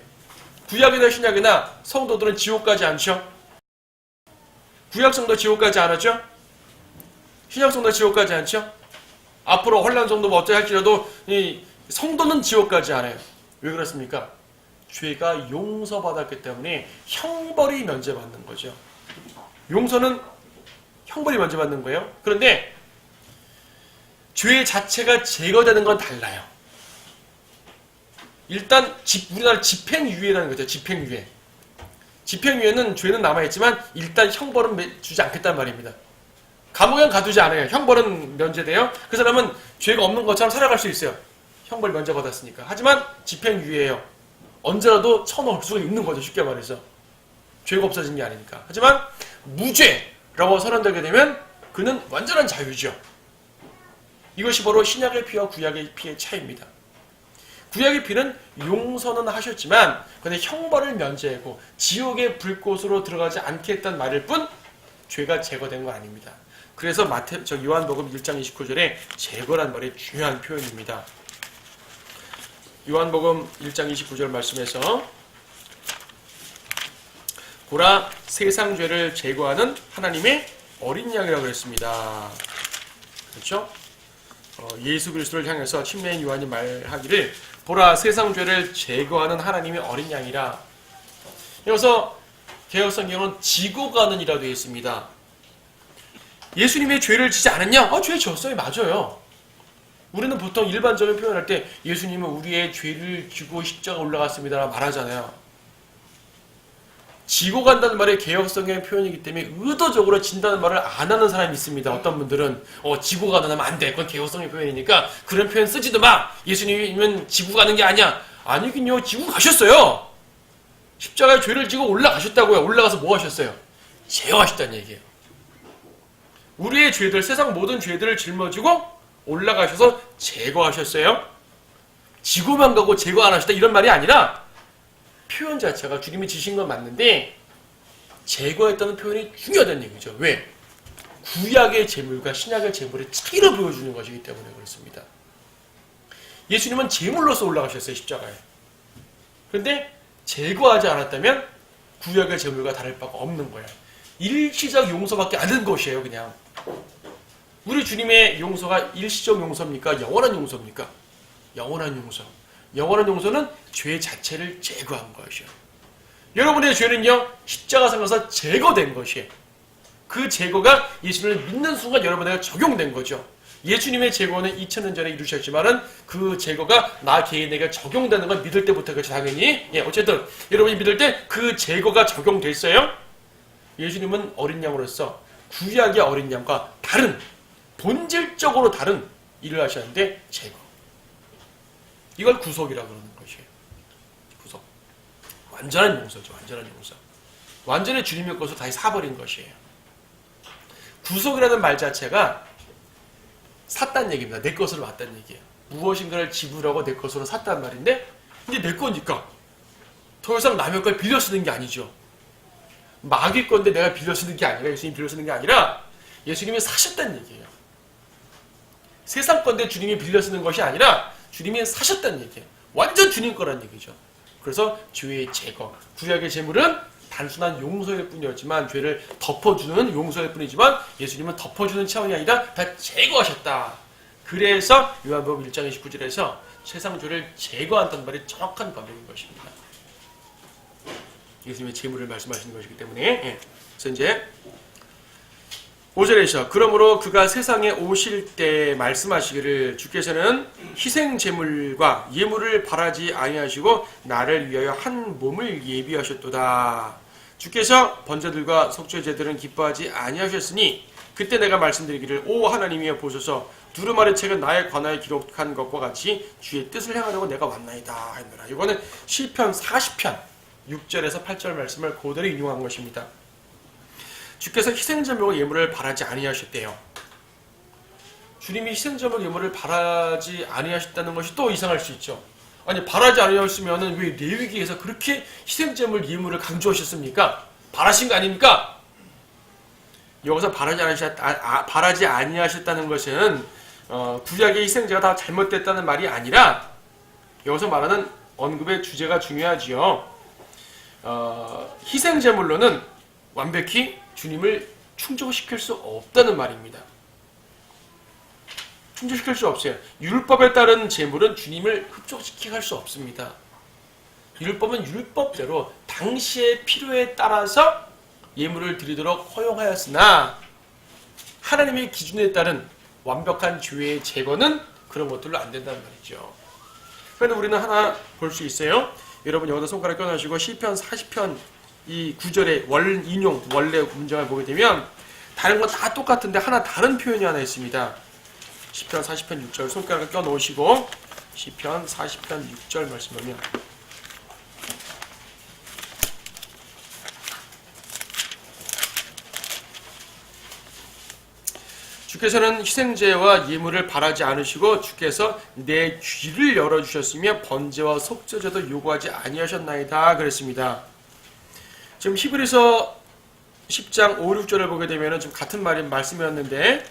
구약이나 신약이나 성도들은 지옥 가지 않죠? 구약 성도 지옥 가지 않았죠? 신약 성도 지옥 가지 않죠? 앞으로 혼란 정도가 어쩌 할지라도 이 성도는 지옥 가지 않아요. 왜 그렇습니까? 죄가 용서받았기 때문에 형벌이 면제받는 거죠. 용서는 형벌이 면제받는 거예요. 그런데 죄 자체가 제거되는 건 달라요. 일단 우리나라 집행유예라는 거죠. 집행유예. 집행유예는 죄는 남아있지만 일단 형벌은 주지 않겠다는 말입니다. 감옥엔 가두지 않아요. 형벌은 면제돼요. 그 사람은 죄가 없는 것처럼 살아갈 수 있어요. 형벌 면제받았으니까. 하지만 집행유예예요. 언제라도 쳐넣을 수가 있는 거죠. 쉽게 말해서. 죄가 없어진 게 아니니까. 하지만 무죄라고 선언되게 되면 그는 완전한 자유죠. 이것이 바로 신약의 피와 구약의 피의 차이입니다. 구약의 피는 용서는 하셨지만 근데 형벌을 면제하고 지옥의 불꽃으로 들어가지 않겠다는 말일 뿐 죄가 제거된 건 아닙니다. 그래서 요한복음 1장 29절에 제거란 말이 중요한 표현입니다. 요한복음 1장 29절 말씀에서 보라 세상 죄를 제거하는 하나님의 어린 양이라고 그랬습니다. 그렇죠? 예수 그리스도를 향해서 침례인 요한이 말하기를 보라 세상 죄를 제거하는 하나님의 어린 양이라. 여기서 개역성경은 지고 가는 이라 되어 있습니다. 예수님의 죄를 지지 않았냐? 죄 졌어요. 맞아요. 우리는 보통 일반적인 표현할 때 예수님은 우리의 죄를 지고 십자가 올라갔습니다 말하잖아요. 지고 간다는 말이 개역성경의 표현이기 때문에 의도적으로 진다는 말을 안 하는 사람이 있습니다. 어떤 분들은 지고 가는 하면 안 돼. 그건 개역성의 표현이니까 그런 표현 쓰지도 마. 예수님은 지고 가는 게 아니야. 아니긴요. 지고 가셨어요. 십자가에 죄를 지고 올라가셨다고요. 올라가서 뭐 하셨어요? 제어하셨다는 얘기예요. 우리의 죄들, 세상 모든 죄들을 짊어지고 올라가셔서 제거하셨어요. 지고만 가고 제거 안 하셨다 이런 말이 아니라 표현 자체가 주님이 지신 건 맞는데 제거했다는 표현이 중요하다는 얘기죠. 왜? 구약의 제물과 신약의 제물의 차이를 보여주는 것이기 때문에 그렇습니다. 예수님은 제물로서 올라가셨어요. 십자가에. 그런데 제거하지 않았다면 구약의 제물과 다를 바가 없는 거예요. 일시적 용서밖에 안 된 것이에요. 그냥. 우리 주님의 용서가 일시적 용서입니까? 영원한 용서입니까? 영원한 용서. 영원한 용서는 죄 자체를 제거한 것이요. 여러분의 죄는요, 십자가 상에서 제거된 것이에요. 그 제거가 예수님을 믿는 순간 여러분에게 적용된 거죠. 예수님의 제거는 2000년 전에 이루셨지만은 그 제거가 나 개인에게 적용되는 건 믿을 때부터겠죠, 당연히. 예, 어쨌든 여러분이 믿을 때 그 제거가 적용됐어요. 예수님은 어린 양으로서 구약의 어린 양과 다른, 본질적으로 다른 일을 하셨는데 제거. 이걸 구속이라고 그러는 것이에요. 구속. 완전한 용서죠. 완전한 용서. 완전히 주님의 것을 다시 사버린 것이에요. 구속이라는 말 자체가 샀다는 얘기입니다. 내 것으로 왔다는 얘기예요. 무엇인가를 지불하고 내 것으로 샀단 말인데 이제 내 거니까 더 이상 남의 걸 빌려 쓰는 게 아니죠. 마귀 건데 내가 빌려 쓰는 게 아니라, 예수님이 빌려 쓰는 게 아니라 예수님이 사셨다는 얘기예요. 세상 건데 주님이 빌려 쓰는 것이 아니라 주님이 사셨다는 얘기예요. 완전 주님 거란 얘기죠. 그래서 죄의 제거, 구약의 제물은 단순한 용서일 뿐이었지만, 죄를 덮어주는 용서일 뿐이지만 예수님은 덮어주는 차원이 아니라 다 제거하셨다. 그래서 요한복음 1장 29절에서 세상 죄를 제거한다는 말이 정확한 번역인 것입니다. 예수님의 제물을 말씀하시는 것이기 때문에. 예. 그래서 이제 5절에서 그러므로 그가 세상에 오실 때 말씀하시기를 주께서는 희생 제물과 예물을 바라지 아니하시고 나를 위하여 한 몸을 예비하셨도다. 주께서 번제들과 속죄제들은 기뻐하지 아니하셨으니 그때 내가 말씀드리기를 오 하나님이여 보소서 두루마리 책은 나에 관하여 기록한 것과 같이 주의 뜻을 행하려고 내가 왔나이다 했노라. 이거는 시편 40편 6절에서 8절 말씀을 그대로 인용한 것입니다. 주께서 희생제물과 예물을 바라지 아니하셨대요. 주님이 희생제물과 예물을 바라지 아니하셨다는 것이 또 이상할 수 있죠. 아니, 바라지 아니하셨으면 왜 레위기에서 그렇게 희생제물 예물을 강조하셨습니까? 바라신 거 아닙니까? 여기서 바라지 아니하셨다는 것은 구약의 희생제가 다 잘못됐다는 말이 아니라 여기서 말하는 언급의 주제가 중요하지요. 희생제물로는 완벽히 주님을 충족시킬 수 없다는 말입니다. 충족시킬 수 없어요. 율법에 따른 제물은 주님을 흡족시키게 할 수 없습니다. 율법은 율법대로 당시의 필요에 따라서 예물을 드리도록 허용하였으나 하나님의 기준에 따른 완벽한 죄의 제거는 그런 것들로 안 된다는 말이죠. 그런데 우리는 하나 볼 수 있어요. 여러분 여기다 손가락 껴놓으시고 시편 40편 이 9절의 인용 원래 문장을 보게 되면 다른 건 다 똑같은데 하나 다른 표현이 하나 있습니다. 시편 40편 6절 손가락을 껴놓으시고 시편 40편 6절 말씀 보면 주께서는 희생제와 예물을 바라지 않으시고 주께서 내 귀를 열어주셨으며 번제와 속죄제도 요구하지 아니하셨나이다 그랬습니다. 지금 히브리서 10장 5, 6절을 보게 되면 좀 같은 말씀이었는데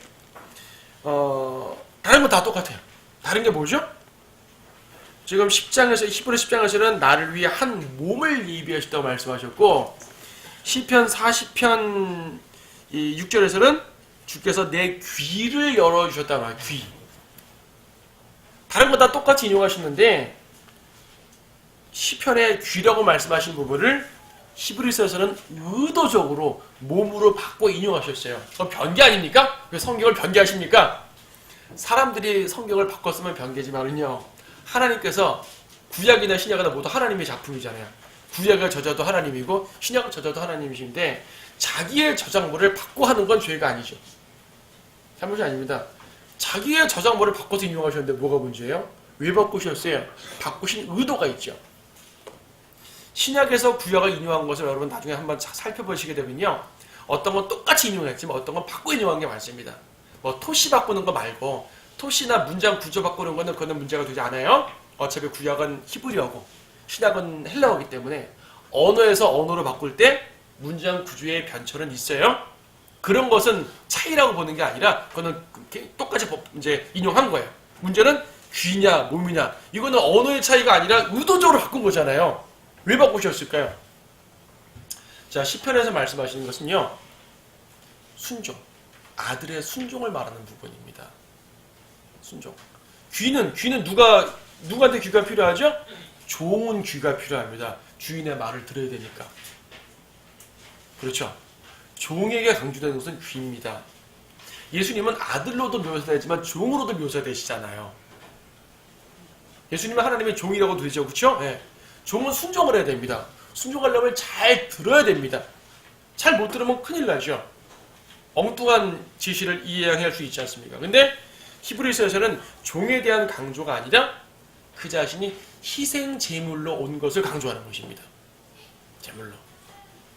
다른 건 다 똑같아요. 다른 게 뭐죠? 지금 10장에서 히브리 10장에서는 나를 위해 한 몸을 예비하셨다고 말씀하셨고 시편 40편 6절에서는 주께서 내 귀를 열어주셨다는 말이에요. 귀. 다른 건 다 똑같이 인용하셨는데 시편의 귀라고 말씀하신 부분을 히브리서에서는 의도적으로 몸으로 바꿔 인용하셨어요. 그건 변개 아닙니까? 왜 성경을 변개하십니까? 사람들이 성경을 바꿨으면 변개지만은요. 하나님께서 구약이나 신약이나 모두 하나님의 작품이잖아요. 구약의 저자도 하나님이고 신약의 저자도 하나님이신데 자기의 저작물을 바꿔 하는 건 죄가 아니죠. 잘못이 아닙니다. 자기의 저작물을 바꿔서 인용하셨는데 뭐가 문제예요? 왜 바꾸셨어요? 바꾸신 의도가 있죠. 신약에서 구약을 인용한 것을 여러분 나중에 한번 살펴보시게 되면요. 어떤 건 똑같이 인용했지만 어떤 건 바꿔 인용한 게 많습니다. 뭐 토시 바꾸는 거 말고 토시나 문장 구조 바꾸는 거는 그거는 문제가 되지 않아요. 어차피 구약은 히브리어고 신약은 헬라어이기 때문에 언어에서 언어로 바꿀 때 문장 구조의 변천은 있어요. 그런 것은 차이라고 보는 게 아니라 그거는 똑같이 이제 인용한 거예요. 문제는 귀냐 몸이냐 이거는 언어의 차이가 아니라 의도적으로 바꾼 거잖아요. 왜 바꾸셨을까요? 자, 시편에서 말씀하시는 것은요. 순종. 아들의 순종을 말하는 부분입니다. 순종. 귀는 누구한테 귀가 필요하죠? 좋은 귀가 필요합니다. 주인의 말을 들어야 되니까. 그렇죠? 종에게 강조되는 것은 귀입니다. 예수님은 아들로도 묘사되지만 종으로도 묘사되시잖아요. 예수님은 하나님의 종이라고 되죠. 그렇죠? 네. 종은 순종을 해야 됩니다. 순종하려면 잘 들어야 됩니다. 잘 못 들으면 큰일 나죠. 엉뚱한 지시를 이해할 수 있지 않습니까? 근데 히브리서에서는 종에 대한 강조가 아니라 그 자신이 희생 제물로 온 것을 강조하는 것입니다. 제물로.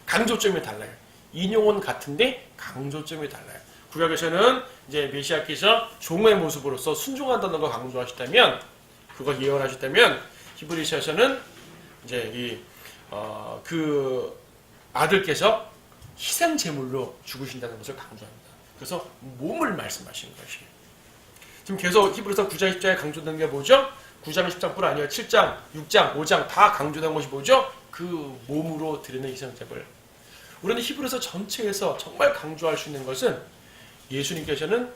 강조점이 달라요. 인용은 같은데 강조점이 달라요. 구약에서는 이제 메시아께서 종의 모습으로서 순종한다는 걸 강조하셨다면, 그걸 예언하셨다면, 히브리서에서는 이제 그 아들께서 희생 제물로 죽으신다는 것을 강조합니다. 그래서 몸을 말씀하시는 것이에요. 지금 계속 히브리서 9장 10장에 강조되는 게 뭐죠? 9장 10장뿐 아니라 7장, 6장, 5장 다 강조된 것이 뭐죠? 그 몸으로 드리는 희생제물. 우리는 히브리서 전체에서 정말 강조할 수 있는 것은 예수님께서는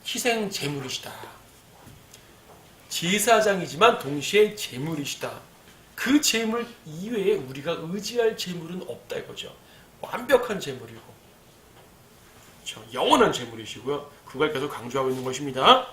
희생 제물이시다. 제사장이지만 동시에 제물이시다. 그 제물 이외에 우리가 의지할 제물은 없다 이거죠. 완벽한 제물이고, 그렇죠? 영원한 제물이시고요. 그걸 계속 강조하고 있는 것입니다.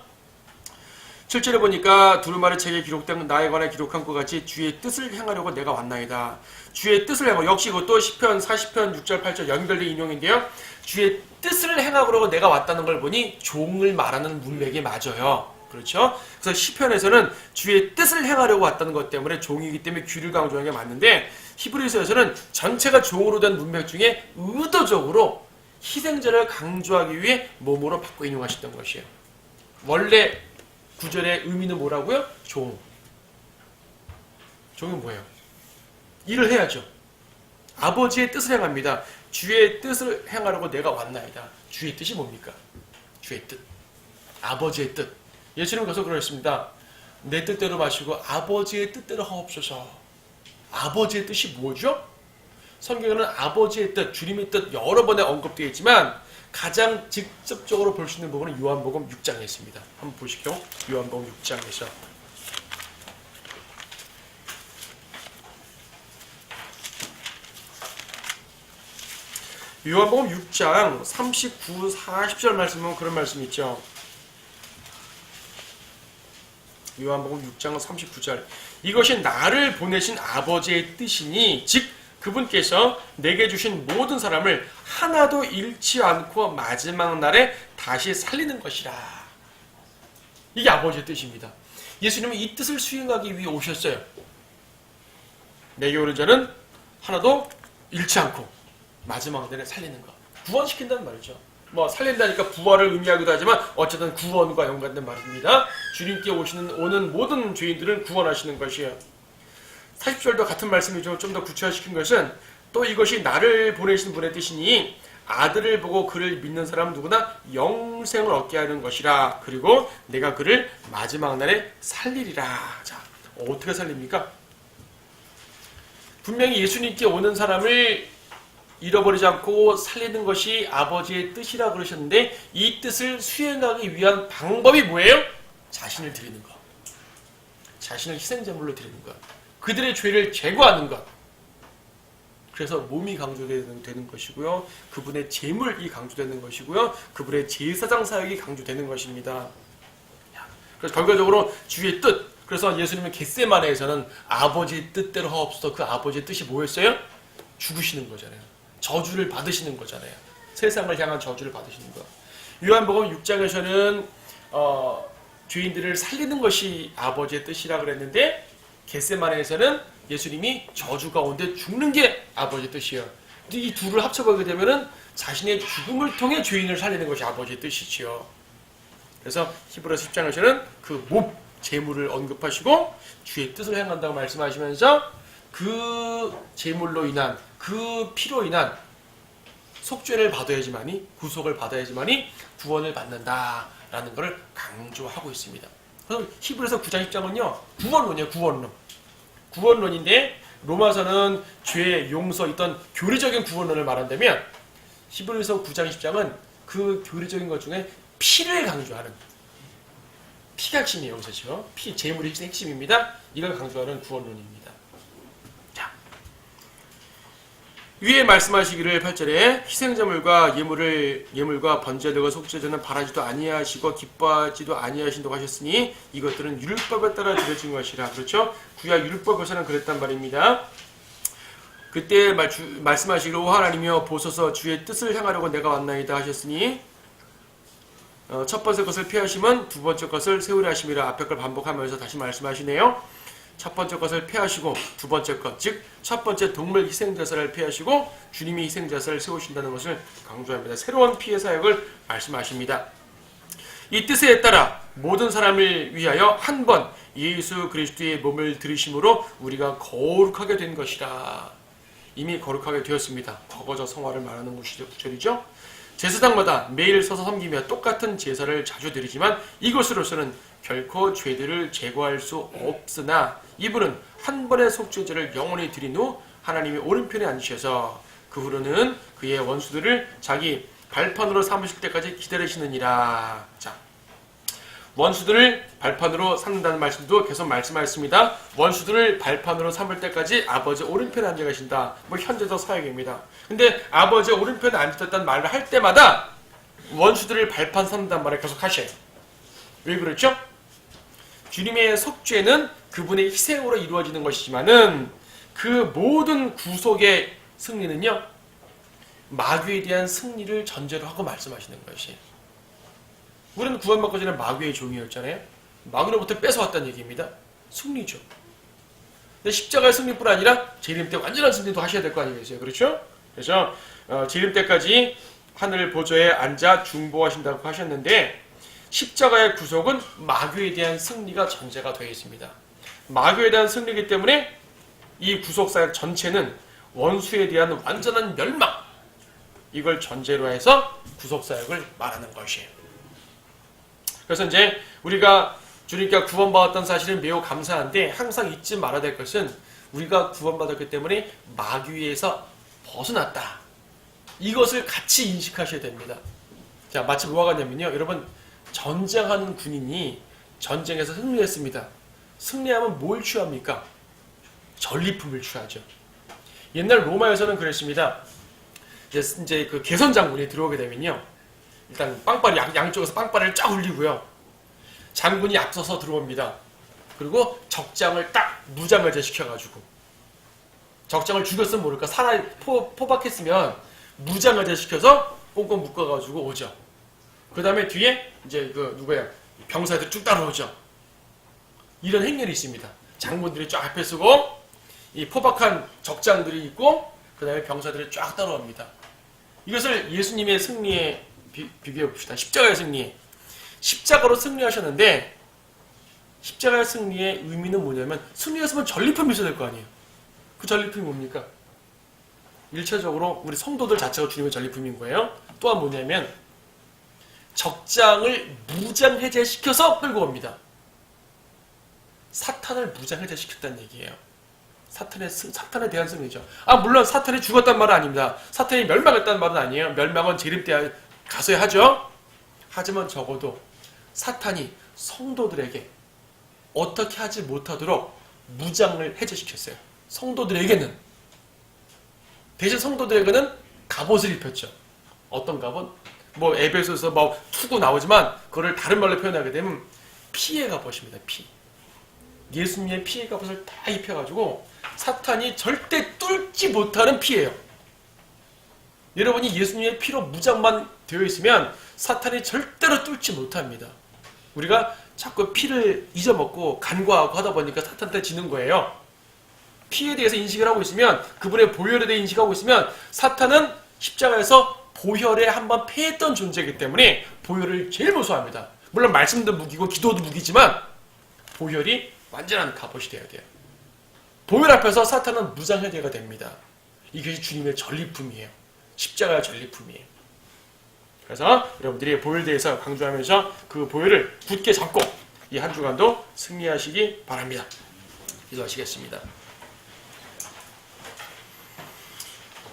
7절에 보니까 두루마리 책에 기록된 나에 관해 기록한 것 같이 주의 뜻을 행하려고 내가 왔나이다. 주의 뜻을 행하고, 역시 이것도 시편 40편 6절 8절 연결된 인용인데요. 주의 뜻을 행하려고 내가 왔다는 걸 보니 종을 말하는 문맥이 맞아요. 그렇죠? 그래서 시편에서는 주의 뜻을 행하려고 왔다는 것 때문에 종이기 때문에 귀를 강조하는 게 맞는데, 히브리서에서는 전체가 종으로 된 문맥 중에 의도적으로 희생자를 강조하기 위해 몸으로 바꿔 인용하셨던 것이에요. 원래 구절의 의미는 뭐라고요? 종. 종이 뭐예요? 일을 해야죠. 아버지의 뜻을 행합니다. 주의 뜻을 행하려고 내가 왔나이다. 주의 뜻이 뭡니까? 주의 뜻. 아버지의 뜻. 예수님은 그래서 그러셨습니다. 내 뜻대로 마시고 아버지의 뜻대로 하옵소서. 아버지의 뜻이 뭐죠? 성경에는 아버지의 뜻, 주님의 뜻 여러 번에 언급되어 있지만 가장 직접적으로 볼 수 있는 부분은 요한복음 6장에 있습니다. 한번 보시죠. 요한복음 6장에서. 요한복음 6장 39, 40절 말씀 보면 그런 말씀이 있죠. 요한복음 6장 39절. 이것이 나를 보내신 아버지의 뜻이니, 즉 그분께서 내게 주신 모든 사람을 하나도 잃지 않고 마지막 날에 다시 살리는 것이라. 이게 아버지의 뜻입니다. 예수님은 이 뜻을 수행하기 위해 오셨어요. 내게 오는 자는 하나도 잃지 않고 마지막 날에 살리는 것. 구원시킨다는 말이죠. 뭐 살린다니까 부활을 의미하기도 하지만 어쨌든 구원과 연관된 말입니다. 주님께 오는 모든 죄인들은 구원하시는 것이에요. 40절도 같은 말씀이죠. 좀 더 구체화시킨 것은, 또 이것이 나를 보내신 분의 뜻이니 아들을 보고 그를 믿는 사람 누구나 영생을 얻게 하는 것이라. 그리고 내가 그를 마지막 날에 살리리라. 자, 어떻게 살립니까? 분명히 예수님께 오는 사람을 잃어버리지 않고 살리는 것이 아버지의 뜻이라 그러셨는데, 이 뜻을 수행하기 위한 방법이 뭐예요? 자신을 드리는 것. 자신을 희생제물로 드리는 것. 그들의 죄를 제거하는 것. 그래서 몸이 강조되는 것이고요. 그분의 제물이 강조되는 것이고요. 그분의 제사장 사역이 강조되는 것입니다. 그래서 결과적으로 주의 뜻. 그래서 예수님은 겟세마네에서는 아버지의 뜻대로 하옵소서. 그 아버지의 뜻이 뭐였어요? 죽으시는 거잖아요. 저주를 받으시는 거잖아요. 세상을 향한 저주를 받으시는 거. 요한복음 6장에서는 죄인들을 살리는 것이 아버지의 뜻이라 그랬는데, 겟세마네에서는 예수님이 저주 가운데 죽는 게 아버지의 뜻이에요. 이 둘을 합쳐보게 되면은 자신의 죽음을 통해 죄인을 살리는 것이 아버지의 뜻이지요. 그래서 히브리서 10장에서는 그 몸, 제물을 언급하시고 주의 뜻을 행한다고 말씀하시면서 그 제물로 인한, 그 피로 인한 속죄를 받아야지만이, 구속을 받아야지만이 구원을 받는다라는 것을 강조하고 있습니다. 그래서 히브리서 9장 10장은요, 구원론이에요. 구원론인데, 로마서는 죄, 용서, 있던 교리적인 구원론을 말한다면, 히브리서 9장 10장은 그 교리적인 것 중에 피를 강조하는, 피가 핵심이에요. 여기서죠. 피, 제물이 핵심입니다. 이걸 강조하는 구원론입니다. 위에 말씀하시기를 8절에 희생제물과 예물과 번제들과 속죄제는 바라지도 아니하시고 기뻐하지도 아니하신다고 하셨으니 이것들은 율법에 따라 드려진 것이라. 그렇죠? 구약 율법에서는 그랬단 말입니다. 그때 말씀하시기를 오 하나님이여 보소서 주의 뜻을 행하려고 내가 왔나이다 하셨으니 첫 번째 것을 피하시면 두 번째 것을 세우려 하심이라. 앞에 걸 반복하면서 다시 말씀하시네요. 첫 번째 것을 피하시고 두 번째 것, 즉 첫 번째 동물 희생제사를 피하시고 주님이 희생제사를 세우신다는 것을 강조합니다. 새로운 피해 사역을 말씀하십니다. 이 뜻에 따라 모든 사람을 위하여 한 번 예수 그리스도의 몸을 들이심으로 우리가 거룩하게 된 것이라. 이미 거룩하게 되었습니다. 거거저 성화를 말하는 구절이죠. 제사장마다 매일 서서 섬기며 똑같은 제사를 자주 드리지만 이것으로서는 결코 죄들을 제거할 수 없으나 이분은 한 번의 속죄제를 영원히 드린 후 하나님의 오른편에 앉으셔서 그 후로는 그의 원수들을 자기 발판으로 삼으실 때까지 기다리시느니라. 자, 원수들을 발판으로 삼는다는 말씀도 계속 말씀하셨습니다. 원수들을 발판으로 삼을 때까지 아버지 오른편에 앉아 계신다. 뭐 현재도 사역입니다. 근데 아버지 오른편에 앉았다는 말을 할 때마다 원수들을 발판 삼는다는 말을 계속 하셔요. 왜 그렇죠? 주님의 속죄는 그분의 희생으로 이루어지는 것이지만은 그 모든 구속의 승리는요, 마귀에 대한 승리를 전제로 하고 말씀하시는 것이에요. 우리는 구원받기 전에 마귀의 종이었잖아요. 마귀로부터 뺏어왔다는 얘기입니다. 승리죠. 근데 십자가의 승리뿐 아니라 재림 때 완전한 승리도 하셔야 될 거 아니겠어요? 그렇죠? 그래서 재림 때까지 하늘 보좌에 앉아 중보하신다고 하셨는데 십자가의 구속은 마귀에 대한 승리가 전제가 되어 있습니다. 마귀에 대한 승리이기 때문에 이 구속사역 전체는 원수에 대한 완전한 멸망, 이걸 전제로 해서 구속사역을 말하는 것이에요. 그래서 이제 우리가 주님께 구원받았던 사실은 매우 감사한데 항상 잊지 말아야 될 것은 우리가 구원받았기 때문에 마귀에서 벗어났다. 이것을 같이 인식하셔야 됩니다. 자, 마치 뭐가 같냐면요. 여러분, 전쟁하는 군인이 전쟁에서 승리했습니다. 승리하면 뭘 취합니까? 전리품을 취하죠. 옛날 로마에서는 그랬습니다. 이제 그 개선 장군이 들어오게 되면요. 일단 빵빠리 양쪽에서 빵빠리를 쫙 울리고요. 장군이 앞서서 들어옵니다. 그리고 적장을 딱 무장을 제시켜가지고 적장을 죽였으면 모를까 살아 포박했으면 무장을 제시켜서 꽁꽁 묶어가지고 오죠. 그 다음에 뒤에 이제 그 누구야 병사들 쭉 따라오죠. 이런 행렬이 있습니다. 장군들이 쫙 앞에 서고 이 포박한 적장들이 있고 그 다음에 병사들이 쫙 따라옵니다. 이것을 예수님의 승리에 비교해 봅시다. 십자가의 승리. 십자가로 승리하셨는데 십자가의 승리의 의미는 뭐냐면 승리했으면 전리품이 있어야 될 거 아니에요. 그 전리품이 뭡니까? 1차적으로 우리 성도들 자체가 주님의 전리품인 거예요. 또한 뭐냐면 적장을 무장해제시켜서 끌고 옵니다. 사탄을 무장해제시켰다는 얘기예요. 사탄에 대한 승리죠. 물론 사탄이 죽었단 말은 아닙니다. 사탄이 멸망했다는 말은 아니에요. 멸망은 재림 때 가서야 하죠. 하지만 적어도 사탄이 성도들에게 어떻게 하지 못하도록 무장을 해제시켰어요. 성도들에게는. 대신 성도들에게는 갑옷을 입혔죠. 어떤 갑옷? 뭐 에베소에서 뭐 투구 나오지만 그거를 다른 말로 표현하게 되면 피의 갑옷입니다. 피. 예수님의 피의 갑옷을 다 입혀가지고 사탄이 절대 뚫지 못하는 피예요. 여러분이 예수님의 피로 무장만 되어 있으면 사탄이 절대로 뚫지 못합니다. 우리가 자꾸 피를 잊어먹고 간과하고 하다 보니까 사탄한테 지는 거예요. 피에 대해서 인식을 하고 있으면 그분의 보혈에 대해 인식하고 있으면 사탄은 십자가에서 보혈에 한번 패했던 존재이기 때문에 보혈을 제일 무서워합니다. 물론 말씀도 무기고 기도도 무기지만 보혈이 완전한 갑옷이 되어야 돼요. 보혈 앞에서 사탄은 무장해제가 됩니다. 이것이 주님의 전리품이에요. 십자가의 전리품이에요. 그래서 여러분들이 보혈에 대해서 강조하면서 그 보혈을 굳게 잡고 이 한 주간도 승리하시기 바랍니다. 기도하시겠습니다.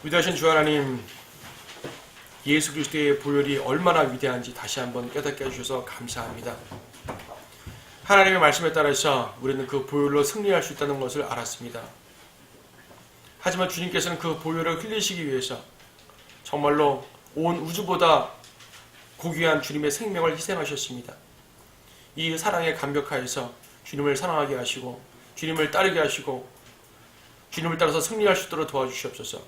위대하신 주 하나님, 예수 그리스도의 보혈이 얼마나 위대한지 다시 한번 깨닫게 해주셔서 감사합니다. 하나님의 말씀에 따라서 우리는 그 보혈로 승리할 수 있다는 것을 알았습니다. 하지만 주님께서는 그 보혈을 흘리시기 위해서 정말로 온 우주보다 고귀한 주님의 생명을 희생하셨습니다. 이 사랑에 감격하여서 주님을 사랑하게 하시고 주님을 따르게 하시고 주님을 따라서 승리할 수 있도록 도와주시옵소서.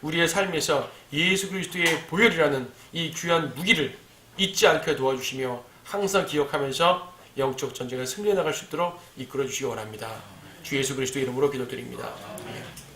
우리의 삶에서 예수 그리스도의 보혈이라는 이 귀한 무기를 잊지 않게 도와주시며 항상 기억하면서 영적 전쟁에 승리해 나갈 수 있도록 이끌어 주시기 원합니다. 주 예수 그리스도의 이름으로 기도드립니다. 아멘.